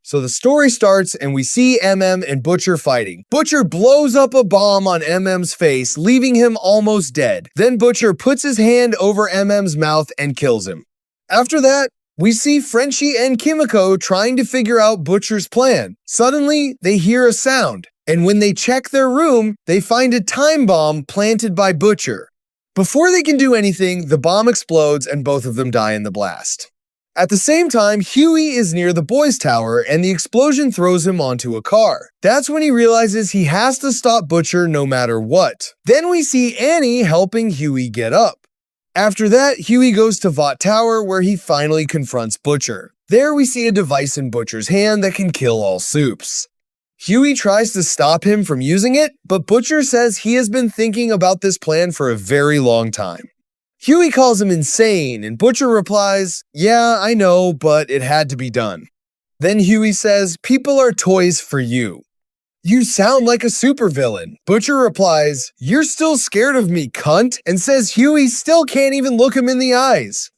So the story starts and we see MM and Butcher fighting. Butcher blows up a bomb on MM's face, leaving him almost dead. Then Butcher puts his hand over MM's mouth and kills him. After that, we see Frenchie and Kimiko trying to figure out Butcher's plan. Suddenly, they hear a sound, and when they check their room, they find a time bomb planted by Butcher. Before they can do anything, the bomb explodes and both of them die in the blast. At the same time, Huey is near the boys' tower and the explosion throws him onto a car. That's when he realizes he has to stop Butcher no matter what. Then we see Annie helping Huey get up. After that, Huey goes to Vought Tower where he finally confronts Butcher. There we see a device in Butcher's hand that can kill all soups. Huey tries to stop him from using it, but Butcher says he has been thinking about this plan for a very long time. Huey calls him insane, and Butcher replies, "Yeah, I know, but it had to be done." Then Huey says, "People are toys for you." "You sound like a supervillain." Butcher replies, "You're still scared of me, cunt," and says Huey still can't even look him in the eyes.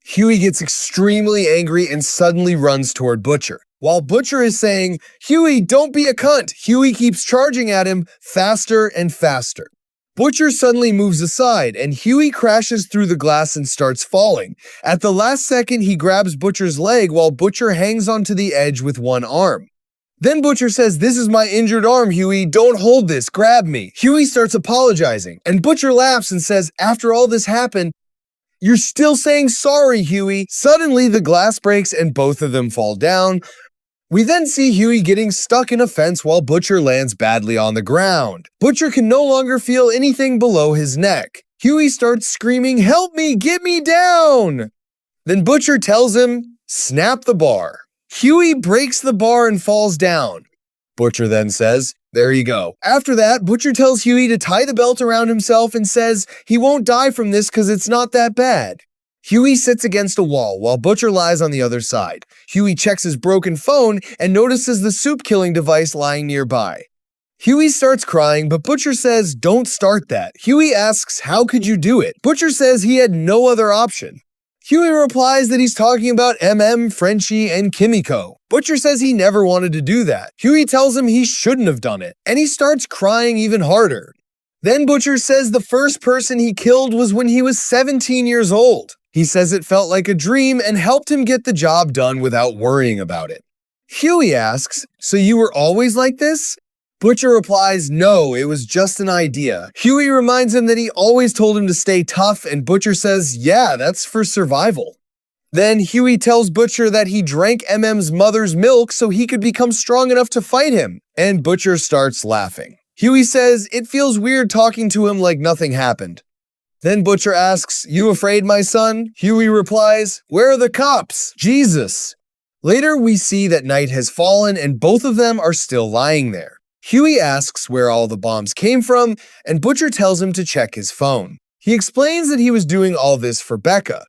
Huey gets extremely angry and suddenly runs toward Butcher. While Butcher is saying, "Huey, don't be a cunt," Huey keeps charging at him faster and faster. Butcher suddenly moves aside, and Huey crashes through the glass and starts falling. At the last second, he grabs Butcher's leg while Butcher hangs onto the edge with one arm. Then Butcher says, "This is my injured arm, Huey. Don't hold this. Grab me." Huey starts apologizing, and Butcher laughs and says, "After all this happened, you're still saying sorry, Huey." Suddenly, the glass breaks and both of them fall down. We then see Huey getting stuck in a fence while Butcher lands badly on the ground. Butcher can no longer feel anything below his neck. Huey starts screaming, "Help me, get me down!" Then Butcher tells him, "Snap the bar." Huey breaks the bar and falls down. Butcher then says, "There you go." After that, Butcher tells Huey to tie the belt around himself and says he won't die from this because it's not that bad. Huey sits against a wall while Butcher lies on the other side. Huey checks his broken phone and notices the soup-killing device lying nearby. Huey starts crying, but Butcher says, "Don't start that." Huey asks, "How could you do it?" Butcher says he had no other option. Huey replies that he's talking about MM, Frenchie, and Kimiko. Butcher says he never wanted to do that. Huey tells him he shouldn't have done it, and he starts crying even harder. Then Butcher says the first person he killed was when he was 17 years old. He says it felt like a dream and helped him get the job done without worrying about it. Huey asks, "So you were always like this?" Butcher replies, "No, it was just an idea." Huey reminds him that he always told him to stay tough, and Butcher says, "Yeah, that's for survival." Then Huey tells Butcher that he drank MM's mother's milk so he could become strong enough to fight him, and Butcher starts laughing. Huey says it feels weird talking to him like nothing happened. Then Butcher asks, "You afraid, my son?" Huey replies, "Where are the cops? Jesus." Later, we see that night has fallen and both of them are still lying there. Huey asks where all the bombs came from, and Butcher tells him to check his phone. He explains that he was doing all this for Becca.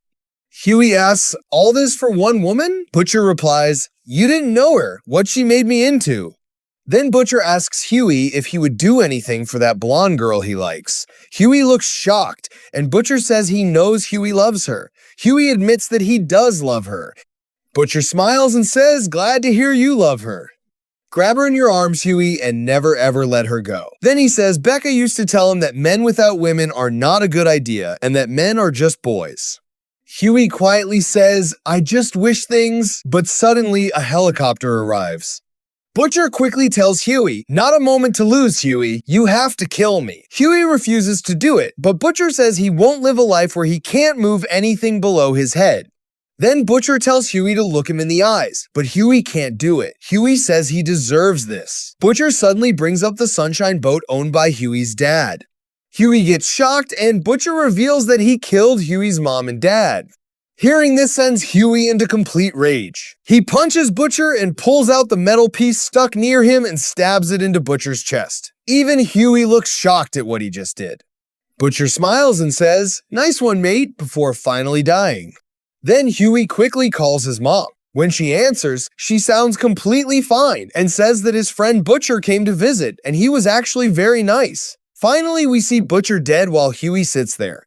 Huey asks, "All this for one woman?" Butcher replies, "You didn't know her. What she made me into." Then Butcher asks Huey if he would do anything for that blonde girl he likes. Huey looks shocked, and Butcher says he knows Huey loves her. Huey admits that he does love her. Butcher smiles and says, "Glad to hear you love her. Grab her in your arms, Huey, and never ever let her go." Then he says Becca used to tell him that men without women are not a good idea, and that men are just boys. Huey quietly says, "I just wish things," but suddenly a helicopter arrives. Butcher quickly tells Huey, "Not a moment to lose, Huey. You have to kill me." Huey refuses to do it, but Butcher says he won't live a life where he can't move anything below his head. Then Butcher tells Huey to look him in the eyes, but Huey can't do it. Huey says he deserves this. Butcher suddenly brings up the Sunshine boat owned by Huey's dad. Huey gets shocked, and Butcher reveals that he killed Huey's mom and dad. Hearing this sends Huey into complete rage. He punches Butcher and pulls out the metal piece stuck near him and stabs it into Butcher's chest. Even Huey looks shocked at what he just did. Butcher smiles and says, "Nice one, mate," before finally dying. Then Huey quickly calls his mom. When she answers, she sounds completely fine and says that his friend Butcher came to visit and he was actually very nice. Finally, we see Butcher dead while Huey sits there.